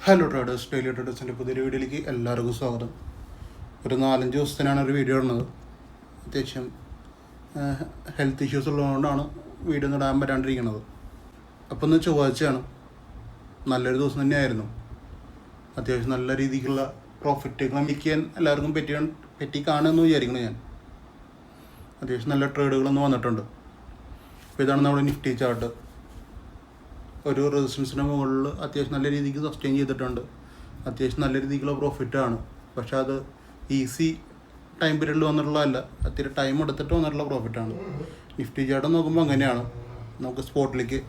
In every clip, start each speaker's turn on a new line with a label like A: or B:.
A: Hello traders, daily ട്രേഡേഴ്സിൻ്റെ പുതിയൊരു വീഡിയോയിലേക്ക് എല്ലാവർക്കും സ്വാഗതം. ഒരു 4-5 ദിവസത്തിനാണ് ഒരു വീഡിയോ ഇടുന്നത്. അത്യാവശ്യം ഹെൽത്ത് ഇഷ്യൂസ് ഉള്ളതുകൊണ്ടാണ് വീഡിയോ ഒന്നും ഇടാൻ പറ്റാണ്ടിരിക്കുന്നത്. അപ്പോൾ ഇന്ന് ചൊവ്വാഴ്ചയാണ്, നല്ലൊരു ദിവസം തന്നെയായിരുന്നു. അത്യാവശ്യം നല്ല രീതിക്കുള്ള പ്രോഫിറ്റുകൾ മിക്കാൻ എല്ലാവർക്കും പറ്റി കാണുമെന്ന് വിചാരിക്കണം ഞാൻ. അത്യാവശ്യം നല്ല ട്രേഡുകളൊന്നും വന്നിട്ടുണ്ട്. അപ്പോൾ ഇതാണ് നമ്മുടെ നിഫ്റ്റി ചാർട്ട്. ഒരു റെസിസ്റ്റൻസിന് മുകളിൽ അത്യാവശ്യം നല്ല രീതിക്ക് സസ്റ്റെയിൻ ചെയ്തിട്ടുണ്ട്. അത്യാവശ്യം നല്ല രീതിക്കുള്ള പ്രോഫിറ്റാണ്. പക്ഷേ അത് ഈസി ടൈം പീരീഡിൽ വന്നിട്ടുള്ളതല്ല, അത്തിരി ടൈം എടുത്തിട്ട് വന്നിട്ടുള്ള പ്രോഫിറ്റാണ്. നിഫ്റ്റി ചാർട്ട് നോക്കുമ്പോൾ അങ്ങനെയാണ്. നമുക്ക് സ്പോട്ടിലേക്ക്,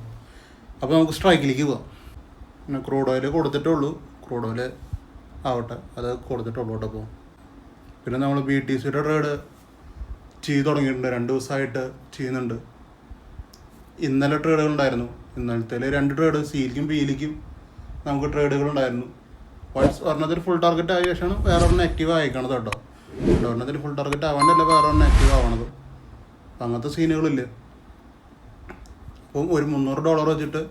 A: അപ്പോൾ നമുക്ക് സ്ട്രൈക്കിലേക്ക് പോകാം. പിന്നെ ക്രൂഡ് ഓയിൽ കൊടുത്തിട്ടുള്ളൂ, ക്രൂഡ് ഓയിൽ ആവട്ടെ, അത് കൊടുത്തിട്ടുള്ളൂ കേട്ടോ. അപ്പോൾ പിന്നെ നമ്മൾ BTC ട്രേഡ് ചെയ്ത് തുടങ്ങിയിട്ടുണ്ട്, 2 ദിവസമായിട്ട് ചെയ്യുന്നുണ്ട്. ഇന്നലെ ട്രേഡുകളുണ്ടായിരുന്നു. ഇന്നലത്തെ 2 ട്രേഡ് സിയിലേക്കും പിയിലേക്കും നമുക്ക് ട്രേഡുകളുണ്ടായിരുന്നു. ഒരെണ്ണത്തിൽ ഫുൾ ടാർഗറ്റ് ആയ ശേഷമാണ് വേറെ ഒരെണ്ണം ആക്റ്റീവ് ആയിക്കണത് കേട്ടോ. ഒരെണ്ണത്തിൽ ഫുൾ ടാർഗറ്റ് ആവാണ്ടല്ല വേറെ ഒരെണ്ണം ആക്റ്റീവ് ആവണത്. അപ്പം അങ്ങനത്തെ സീനുകളില്ല. അപ്പം ഒരു $300 വെച്ചിട്ട്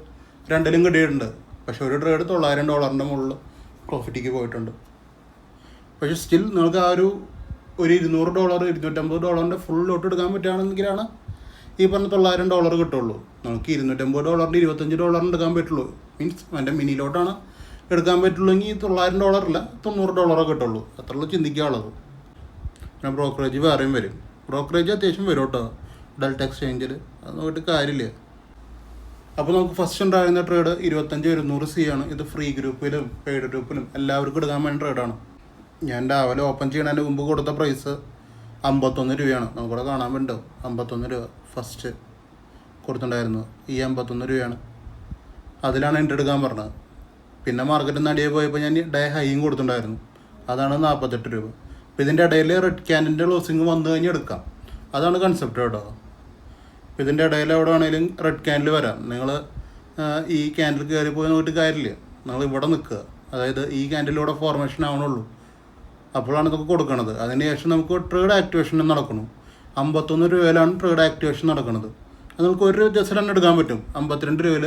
A: 2ലും കിട്ടിയിട്ടുണ്ട്. പക്ഷെ ഒരു ട്രേഡ് $900 മുകളിൽ പ്രോഫിറ്റിക്ക് പോയിട്ടുണ്ട്. പക്ഷെ സ്റ്റിൽ നിങ്ങൾക്ക് ആ ഒരു $200 $250 ഫുൾ ലോട്ട് എടുക്കാൻ പറ്റുകയാണെങ്കിലാണ് ഈ പറഞ്ഞ $900 കിട്ടുള്ളൂ. നമുക്ക് $250 $25 എടുക്കാൻ പറ്റുള്ളൂ. മീൻസ് എൻ്റെ മിനിയിലോട്ടാണ് എടുക്കാൻ പറ്റുള്ളൂങ്കിൽ $900 ഇല്ല, $90 കിട്ടുള്ളൂ. അത്രയുള്ളൂ ചിന്തിക്കാനുള്ളത്. പിന്നെ ബ്രോക്കറേജ് വേറെയും വരും. ബ്രോക്കറേജ് അത്യാവശ്യം വരും കേട്ടോ ഡെൽറ്റ എക്സ്ചേഞ്ചിൽ, അത് നോക്കിയിട്ട് കാര്യമില്ല. അപ്പോൾ നമുക്ക് ഫസ്റ്റ് ഉണ്ടായിരുന്ന ട്രേഡ് 25-200 ആണ്. ഇത് ഫ്രീ ഗ്രൂപ്പിലും പെയ്ഡ് ഗ്രൂപ്പിലും എല്ലാവർക്കും എടുക്കാൻ വേണ്ടി ട്രേഡാണ്. ഞാൻ രാവിലെ ഓപ്പൺ ചെയ്യുന്നതിന് മുമ്പ് കൊടുത്ത പ്രൈസ് 51 രൂപയാണ്. നമുക്കിവിടെ കാണാൻ പറ്റും 51 രൂപ ഫസ്റ്റ് കൊടുത്തിട്ടുണ്ടായിരുന്നു. ഈ 51 രൂപയാണ്, അതിലാണ് എൻട്രി എടുക്കാൻ പറഞ്ഞത്. പിന്നെ മാർക്കറ്റിൽ നിന്ന് അടിയെ പോയപ്പോൾ ഞാൻ ഡേ ഹൈയും കൊടുത്തിട്ടുണ്ടായിരുന്നു, അതാണ് 48 രൂപ. അപ്പോൾ ഇതിൻ്റെ ഇടയിൽ റെഡ് ക്യാൻഡിൻ്റെ ക്ലോസിങ് വന്നു കഴിഞ്ഞാൽ എടുക്കാം, അതാണ് കൺസെപ്റ്റ് കേട്ടോ. അപ്പോൾ ഇതിൻ്റെ ഇടയിൽ എവിടെ വേണമെങ്കിലും റെഡ് ക്യാൻഡിൽ വരാം. നിങ്ങൾ ഈ ക്യാൻഡിൽ കയറി പോയി നോക്കിയിട്ട് കാര്യമില്ല, നിങ്ങൾ ഇവിടെ നിൽക്കുക. അതായത് ഈ ക്യാൻഡിലൂടെ ഫോർമേഷൻ ആവണുള്ളൂ, അപ്പോഴാണ് ഇതൊക്കെ കൊടുക്കുന്നത്. അതിന് ശേഷം നമുക്ക് ട്രേഡ് ആക്ടിവേഷൻ നടക്കണം. 51 രൂപയിലാണ് ട്രേഡ് ആക്ടിവേഷൻ നടക്കുന്നത്. അത് നമുക്ക് ഒരു ജസ്റ്റ് തന്നെ എടുക്കാൻ പറ്റും. 52 രൂപയിൽ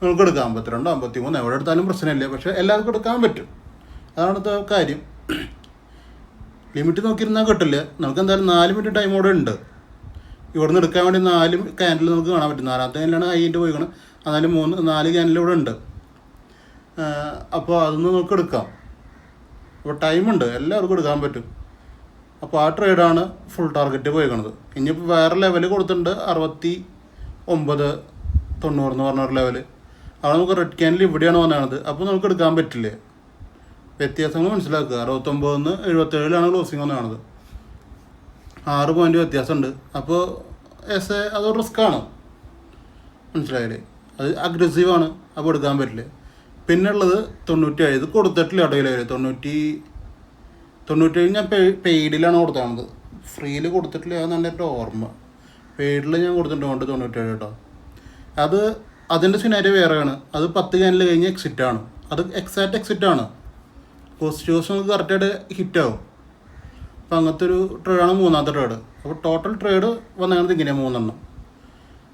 A: നമുക്ക് എടുക്കാം, 52 53 എവിടെ എടുത്താലും പ്രശ്നമില്ല. പക്ഷേ എല്ലാവർക്കും എടുക്കാൻ പറ്റും, അതാണ് കാര്യം. ലിമിറ്റ് നോക്കിയിരുന്നാൽ കിട്ടില്ല. നമുക്ക് എന്തായാലും 4 മിനിറ്റ് ടൈം കൂടെ ഉണ്ട്. ഇവിടെ നിന്ന് എടുക്കാൻ വേണ്ടി 4 ക്യാൻഡിൽ നമുക്ക് കാണാൻ പറ്റും. 4ാമത്തെ ക്യാൻഡിലാണ് ഹൈൻ്റെ പോയിക്കണം, എന്നാലും 4 ക്യാൻഡിൽ ഇവിടെ ഉണ്ട്. അപ്പോൾ അതൊന്ന് നമുക്ക് എടുക്കാം. അപ്പോൾ ടൈമുണ്ട്, എല്ലാവർക്കും എടുക്കാൻ പറ്റും. അപ്പോൾ ആ ട്രേഡാണ് ഫുൾ ടാർഗറ്റ് പോയിക്കണത്. ഇനിയിപ്പോൾ വേറെ ലെവൽ കൊടുത്തിട്ടുണ്ട് 69-90 എന്ന് പറഞ്ഞൊരു ലെവൽ. അവിടെ നമുക്ക് റെഡ് ക്യാൻഡിൽ ഇവിടെയാണ് വന്നത്. അപ്പോൾ നമുക്ക് എടുക്കാൻ പറ്റില്ലേ, വ്യത്യാസങ്ങൾ മനസ്സിലാക്കുക. 69-77 ക്ലോസിങ് വന്നത്, 6 പോയിൻ്റ് വ്യത്യാസമുണ്ട്. അപ്പോൾ അതൊരു റിസ്ക്കാണ്, മനസ്സിലായില്ലേ? അത് അഗ്രസീവാണ്, അപ്പോൾ എടുക്കാൻ പറ്റില്ല. പിന്നെ ഉള്ളത് 97, ഇത് കൊടുത്തിട്ടില്ല കേട്ടോ. ലെവൽ 97 ഞാൻ പെയ്ഡിലാണ് കൊടുത്തത്, ഫ്രീയിൽ കൊടുത്തിട്ടില്ല എന്നാണ് എൻ്റെ ഓർമ്മ. പെയ്ഡിൽ ഞാൻ കൊടുത്തിട്ടുണ്ട് 97 കേട്ടോ. അതിൻ്റെ സിനാരിയോ വേറെയാണ്. അത് 10 ക്യാൻഡിൽ കഴിഞ്ഞ് എക്സിറ്റാണ്, അത് എക്സാക്റ്റ് എക്സിറ്റാണ്. പോസിറ്റീവ്സ് നമുക്ക് കറക്റ്റായിട്ട് ഹിറ്റാവും. അപ്പോൾ അങ്ങനത്തെ ഒരു ട്രേഡാണ് 3ാമത്തെ ട്രേഡ്. അപ്പോൾ ടോട്ടൽ ട്രേഡ് വന്നത് ഇങ്ങനെയാണ് 3 എണ്ണം.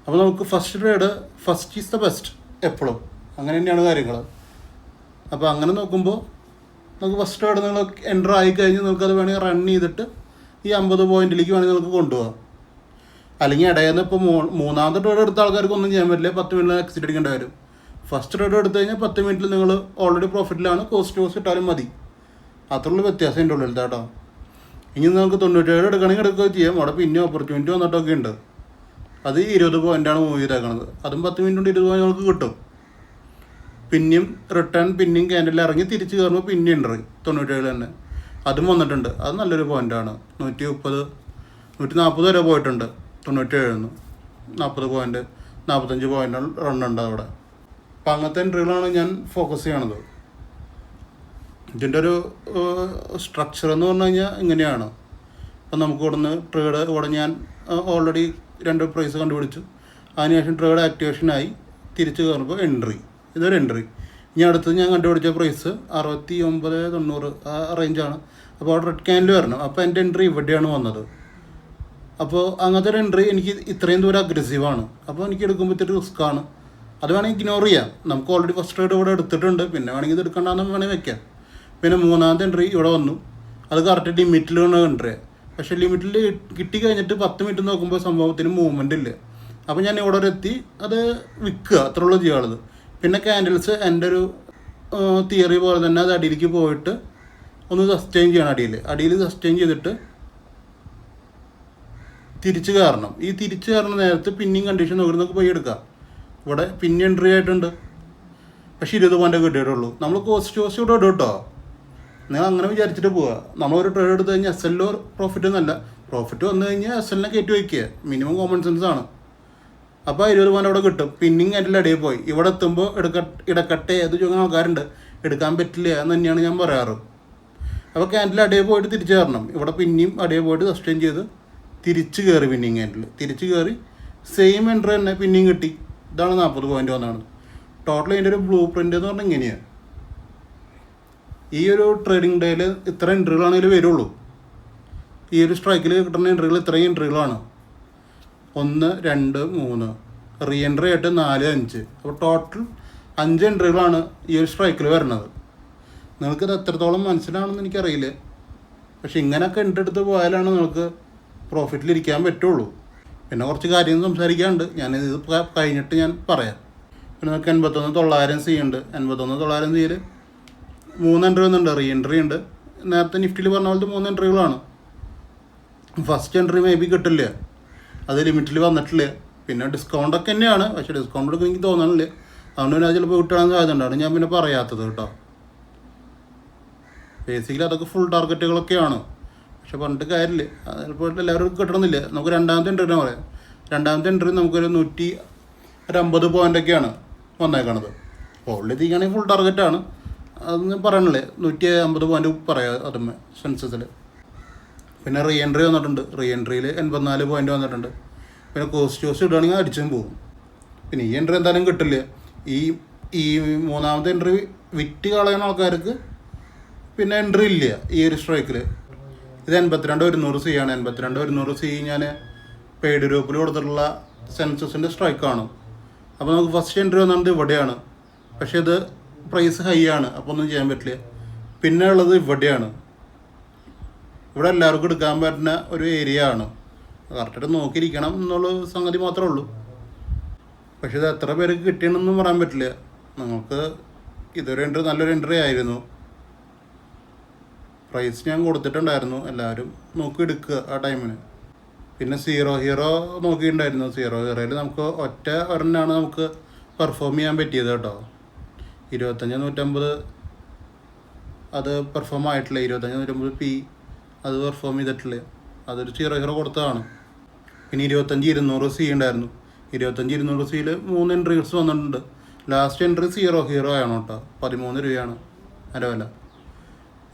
A: അപ്പോൾ നമുക്ക് first trade, first is the best എപ്പോഴും, അങ്ങനെ തന്നെയാണ് കാര്യങ്ങൾ. അപ്പോൾ അങ്ങനെ നോക്കുമ്പോൾ നമുക്ക് ഫസ്റ്റ് ട്രേഡ് നിങ്ങൾ എൻ്റർ ആയിക്കഴിഞ്ഞ് നിങ്ങൾക്കത് വേണമെങ്കിൽ റൺ ചെയ്തിട്ട് ഈ 50 പോയിൻറ്റിലേക്ക് വേണമെങ്കിൽ നിങ്ങൾക്ക് കൊണ്ടുപോകാം. അല്ലെങ്കിൽ ഇടയിൽ നിന്ന് ഇപ്പോൾ 3ാമത്തെ ട്രേഡ് എടുത്ത ആൾക്കാർക്ക് ഒന്നും ചെയ്യാൻ പറ്റില്ല, 10 മിനിറ്റിൽ എക്സിറ്റ് അടിക്കേണ്ടി വരും. ഫസ്റ്റ് ട്രേഡ് എടുത്തു കഴിഞ്ഞാൽ 10 മിനിറ്റിൽ നിങ്ങൾ ഓൾറെഡി പ്രോഫിറ്റിലാണ്, കോസ്റ്റ് ഇട്ടാലും മതി. അത്രയുള്ള വ്യത്യാസം എൻ്റെ ഉള്ളിൽ കേട്ടോ. ഇനി നിങ്ങൾക്ക് 97 എടുക്കണമെങ്കിൽ എടുക്കുകയും ചെയ്യാം. അവിടെ പിന്നെ ഓപ്പർച്യൂണിറ്റി വന്നിട്ടൊക്കെ ഉണ്ട്. അത് 20 പോയിൻ്റാണ് മൂവ് ചെയ്തേക്കണത്. അതും 10 മിനിറ്റ് കൊണ്ട് 20 പോയിൻ്റ് നിങ്ങൾക്ക് കിട്ടും. പിന്നെയും റിട്ടേൺ, പിന്നെയും ക്യാൻഡിൽ ഇറങ്ങി തിരിച്ച് കയറുമ്പോൾ പിന്നെ എൻട്രി 97 തന്നെ, അതും വന്നിട്ടുണ്ട്. അത് നല്ലൊരു പോയിൻ്റാണ്. 140 വരെ പോയിട്ടുണ്ട് 97 40 പോയിൻ്റ്, 45 പോയിൻ്റ് റണ്ണുണ്ട് അവിടെ. അപ്പം അങ്ങനത്തെ എൻട്രികളാണ് ഞാൻ ഫോക്കസ് ചെയ്യണത്. ഇതിൻ്റെ ഒരു സ്ട്രക്ചർ എന്ന് പറഞ്ഞു കഴിഞ്ഞാൽ ഇങ്ങനെയാണ്. അപ്പം നമുക്ക് ഇവിടെ ഞാൻ ഓൾറെഡി 2 പ്രൈസ് കണ്ടുപിടിച്ചു. അതിനുശേഷം ട്രേഡ് ആക്ടിവേഷനായി തിരിച്ച് കയറുമ്പോൾ എൻട്രി, ഇതൊരു എൻട്രി. ഇനി അടുത്തത് ഞാൻ കണ്ടുപിടിച്ച പ്രൈസ് 69-90 ആ റേഞ്ചാണ്. അപ്പോൾ അവിടെ റെഡ് ക്യാൻഡിൽ വരണം. അപ്പോൾ എൻ്റെ എൻട്രി ഇവിടെയാണ് വന്നത്. അപ്പോൾ അങ്ങനത്തെ ഒരു എൻട്രി എനിക്ക് ഇത്രയും ദൂരം അഗ്രസീവാണ്. അപ്പോൾ എനിക്ക് എടുക്കുമ്പോൾ ഇത്തിരി റിസ്ക്കാണ്. അത് വേണമെങ്കിൽ ഇഗ്നോർ ചെയ്യാം. നമുക്ക് ഓൾറെഡി ഫസ്റ്റ് ട്രേഡ് ഇവിടെ എടുത്തിട്ടുണ്ട്, പിന്നെ വേണമെങ്കിൽ ഇത് എടുക്കണ്ടെന്ന് വേണമെങ്കിൽ വെക്കാം. പിന്നെ മൂന്നാമത്തെ എൻട്രി ഇവിടെ വന്നു, അത് കറക്റ്റ് ലിമിറ്റിലാണ് എൻട്രി. പക്ഷേ ലിമിറ്റിൽ കിട്ടി കഴിഞ്ഞിട്ട് 10 മിനിറ്റ് നോക്കുമ്പോൾ സംഭവത്തിന് മൂവ്മെൻ്റ് ഇല്ല. അപ്പോൾ ഞാൻ ഇവിടെ വരെ എത്തി, അത് വിൽക്കുക, അത്രയുള്ളൂ ചെയ്യാനുള്ളത്. പിന്നെ ക്യാൻഡിൽസ് എൻ്റെ ഒരു തിയറി പോലെ തന്നെ അത് അടിയിലേക്ക് പോയിട്ട് ഒന്ന് സസ്റ്റെയിൻ ചെയ്യണം. അടിയിൽ സസ്റ്റെയിൻ ചെയ്തിട്ട് തിരിച്ച് കയറണം. ഈ തിരിച്ച് കയറുന്ന നേരത്ത് പിന്നെയും കണ്ടീഷൻ നോക്കി നമുക്ക് പോയി എടുക്കാം. ഇവിടെ പിന്നെ എൻട്രി ആയിട്ടുണ്ട്, പക്ഷേ 20 പോയിൻ്റ് കിട്ടിയിട്ടുള്ളൂ. നമ്മൾ കോസ്റ്റ് ഇവിടെ ഇടും കേട്ടോ. നിങ്ങൾ അങ്ങനെ വിചാരിച്ചിട്ട് പോവുക. നമ്മളൊരു ട്രേഡ് എടുത്ത് കഴിഞ്ഞാൽ SL പ്രോഫിറ്റ് എന്നല്ല, പ്രോഫിറ്റ് വന്നു കഴിഞ്ഞാൽ SL കയറ്റി വയ്ക്കുക. മിനിമം കോമൺ സെൻസ് ആണ്. അപ്പോൾ 20 പോയിൻ്റ് അവിടെ കിട്ടും. പിന്നിങ് അതിൻ്റെ അടിയിൽ പോയി ഇവിടെ എത്തുമ്പോൾ ഇടക്കട്ടെ അത് ചോദിക്കുന്ന ആൾക്കാരുണ്ട്, എടുക്കാൻ പറ്റില്ല എന്ന് തന്നെയാണ് ഞാൻ പറയാറ്. അപ്പോൾ ക്യാൻഡിൽ അടിയിൽ പോയിട്ട് തിരിച്ച് കയറണം. ഇവിടെ പിന്നെയും അടിയിൽ പോയിട്ട് സസ്റ്റെയിൻ ചെയ്ത് തിരിച്ച് കയറി, പിന്നിങ് ക്യാൻഡിൽ തിരിച്ച് കയറി സെയിം എൻട്രി തന്നെ പിന്നെയും കിട്ടി. ഇതാണ് 40 പോയിൻ്റ് വന്നതാണ്. ടോട്ടൽ ഇതിൻ്റെ ഒരു ബ്ലൂ പ്രിൻ്റ് എന്ന് പറഞ്ഞാൽ ഇങ്ങനെയാണ്. ഈ ഒരു ട്രേഡിംഗ് ഡേയിൽ ഇത്ര എൻട്രികളാണ് ഇതിൽ വരുള്ളൂ. ഈ ഒരു സ്ട്രൈക്കിൽ കിട്ടുന്ന എൻട്രികൾ ഇത്രയും എൻട്രികളാണ്. 1, 2, 3 റീ എൻട്രി ആയിട്ട് 4, 5. അപ്പോൾ ടോട്ടൽ 5 എൻട്രികളാണ് ഈ ഒരു സ്ട്രൈക്കിൽ വരുന്നത്. നിങ്ങൾക്കിത് എത്രത്തോളം മനസ്സിലാണെന്ന് എനിക്കറിയില്ല. പക്ഷെ ഇങ്ങനെയൊക്കെ എൻട്രി എടുത്ത് പോയാലാണ് നിങ്ങൾക്ക് പ്രോഫിറ്റിലിരിക്കാൻ പറ്റുള്ളൂ. പിന്നെ കുറച്ച് കാര്യങ്ങൾ സംസാരിക്കാനുണ്ട്, ഞാനിത് കഴിഞ്ഞിട്ട് ഞാൻ പറയാം. പിന്നെ നമുക്ക് 81,900 സി ഉണ്ട്. 81,900 സിയിൽ 3 എൻട്രി വന്നിട്ടുണ്ട്, റീ എൻട്രി ഉണ്ട്. നേരത്തെ നിഫ്റ്റിയിൽ പറഞ്ഞ പോലത്തെ 3 എൻട്രികളാണ്. ഫസ്റ്റ് എൻട്രി മേ ബി കിട്ടില്ല, അത് ലിമിറ്റിൽ വന്നിട്ടില്ല. പിന്നെ ഡിസ്കൗണ്ടൊക്കെ തന്നെയാണ്, പക്ഷേ ഡിസ്കൗണ്ട് എനിക്ക് തോന്നണില്ല. അതുകൊണ്ട് പിന്നെ അത് ചിലപ്പോൾ കിട്ടാൻ സാധ്യത ഉണ്ടാണ്, ഞാൻ പിന്നെ പറയാത്തത് കേട്ടോ. ബേസിക്കലി അതൊക്കെ ഫുൾ ടാർഗറ്റുകളൊക്കെയാണ്. പക്ഷെ പറഞ്ഞിട്ട് കാര്യമില്ല, അത് ചിലപ്പോൾ എല്ലാവരും കിട്ടണമെന്നില്ല. നമുക്ക് രണ്ടാമത്തെ എൻട്രി തന്നെ പറയാം. രണ്ടാമത്തെ എൻട്രി നമുക്കൊരു 150 പോയിൻ്റൊക്കെയാണ് വന്നേക്കണത്. ഓൾറെഡി എത്തിക്കുകയാണെങ്കിൽ ഫുൾ ടാർഗറ്റാണ്, അതൊന്നും പറയണില്ലേ. 150 പോയിൻ്റ് പറയാം അതുമ്മേ സെൻസസിൽ. പിന്നെ റീ എൻട്രി വന്നിട്ടുണ്ട്. റീ എൻട്രിയിൽ 84 പോയിൻ്റ് വന്നിട്ടുണ്ട്. പിന്നെ കോസ്റ്റ് ഇടുകയാണെങ്കിൽ അടിച്ചും പോകും. പിന്നെ ഈ എൻട്രി എന്തായാലും കിട്ടില്ല. ഈ മൂന്നാമത്തെ എൻട്രി വിറ്റ് കളയുന്ന ആൾക്കാർക്ക് പിന്നെ എൻട്രി ഇല്ല ഈ ഒരു സ്ട്രൈക്കിൽ. ഇത് 82,100 സി ആണ്. 82,100 സി ഞാൻ പെയ്ഡ് ഗ്രൂപ്പിൽ കൊടുത്തിട്ടുള്ള സെൻസസിൻ്റെ സ്ട്രൈക്കാണ്. അപ്പോൾ നമുക്ക് ഫസ്റ്റ് എൻട്രി വന്നത് ഇവിടെയാണ്, പക്ഷേ ഇത് പ്രൈസ് ഹൈ ആണ്, അപ്പോൾ ഒന്നും ചെയ്യാൻ പറ്റില്ല. പിന്നെ ഉള്ളത് ഇവിടെയാണ്. ഇവിടെ എല്ലാവർക്കും എടുക്കാൻ പറ്റുന്ന ഒരു ഏരിയ ആണ്. കറക്റ്റായിട്ട് നോക്കിയിരിക്കണം എന്നുള്ള സംഗതി മാത്രമേ ഉള്ളൂ. പക്ഷേ ഇത് എത്ര പേർക്ക് കിട്ടിയെന്നൊന്നും പറയാൻ പറ്റില്ല. നമുക്ക് ഇതൊരു എൻട്രി നല്ലൊരു എൻട്രി ആയിരുന്നു. പ്രൈസ് ഞാൻ കൊടുത്തിട്ടുണ്ടായിരുന്നു, എല്ലാവരും നോക്കി എടുക്കുക ആ ടൈമിന്. പിന്നെ സീറോ ഹീറോ നോക്കിയിട്ടുണ്ടായിരുന്നു. സീറോ ഹീറോയിൽ നമുക്ക് ഒരെണ്ണമാണ് നമുക്ക് പെർഫോം ചെയ്യാൻ പറ്റിയത് കേട്ടോ. 25,150 അത് പെർഫോം ആയിട്ടില്ല. 25,150 പി അത് പെർഫോം ചെയ്തിട്ടില്ല. അതൊരു സീറോ ഹീറോ കൊടുത്തതാണ്. പിന്നെ 25,200 സി ഉണ്ടായിരുന്നു. 25,200 സിയിൽ 3 എൻട്രീസ് വന്നിട്ടുണ്ട്. ലാസ്റ്റ് എൻട്രി സീറോ ഹീറോ ആണ് കേട്ടോ. 13 രൂപയാണ് അതിൻ്റെ വില.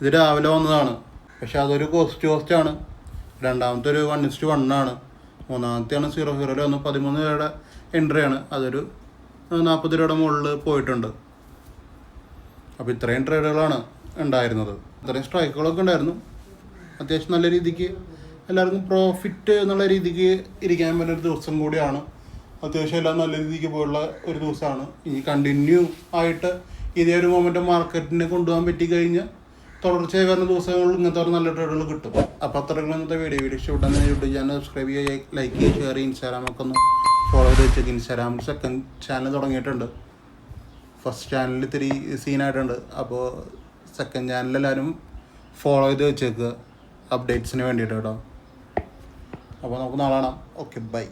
A: ഇത് രാവിലെ വന്നതാണ്, പക്ഷെ അതൊരു കോസ്റ്റാണ്. രണ്ടാമത്തെ ഒരു 1:1 ആണ്. മൂന്നാമത്തെയാണ് സീറോ ഹീറോയിൽ വന്ന് 13 രൂപയുടെ എൻട്രിയാണ്. അതൊരു 40 രൂപയുടെ മുകളിൽ പോയിട്ടുണ്ട്. അപ്പോൾ ഇത്രയും ട്രേഡുകളാണ് ഉണ്ടായിരുന്നത്. ഇത്രയും സ്ട്രൈക്കുകളൊക്കെ ഉണ്ടായിരുന്നു. അത്യാവശ്യം നല്ല രീതിക്ക് എല്ലാവർക്കും പ്രോഫിറ്റ് എന്നുള്ള രീതിക്ക് ഇരിക്കാൻ പറ്റുന്നൊരു ദിവസം കൂടിയാണ്. അത്യാവശ്യം എല്ലാം നല്ല രീതിക്ക് പോയുള്ള ഒരു ദിവസമാണ്. ഇനി കണ്ടിന്യൂ ആയിട്ട് ഇതേ ഒരു മൊമെൻ്റ് മാർക്കറ്റിനെ കൊണ്ടുപോകാൻ പറ്റിക്കഴിഞ്ഞാൽ തുടർച്ചയായി വരുന്ന ദിവസങ്ങളിൽ ഇങ്ങനത്തെ ഒരു നല്ല ട്രേഡുകൾ കിട്ടും. അപ്പോൾ അത്രയും ഇന്നത്തെ വീഡിയോ ഇഷ്ടപ്പെട്ടെന്ന് യൂട്യൂബ് ചാനൽ സബ്സ്ക്രൈബ് ചെയ്യുക, ലൈക്ക് ചെയ്യുക, ഷെയർ ചെയ്യുക. ഇൻസ്റ്റാഗ്രാമൊക്കെ ഒന്ന് ഫോളോ ചെയ്ത് വെച്ചേക്ക്. ഇൻസ്റ്റാഗ്രാമിൽ സെക്കൻഡ് ചാനൽ തുടങ്ങിയിട്ടുണ്ട്. ഫസ്റ്റ് ചാനലിൽ ഇത്തിരി സീനായിട്ടുണ്ട്. അപ്പോൾ സെക്കൻഡ് ചാനലെല്ലാവരും ഫോളോ ചെയ്ത് വെച്ചേക്കുക അപ്ഡേറ്റ്സിന് വേണ്ടിയിട്ട് കേട്ടോ. അപ്പോൾ നമുക്ക് നാളെ കാണാം. Okay, by.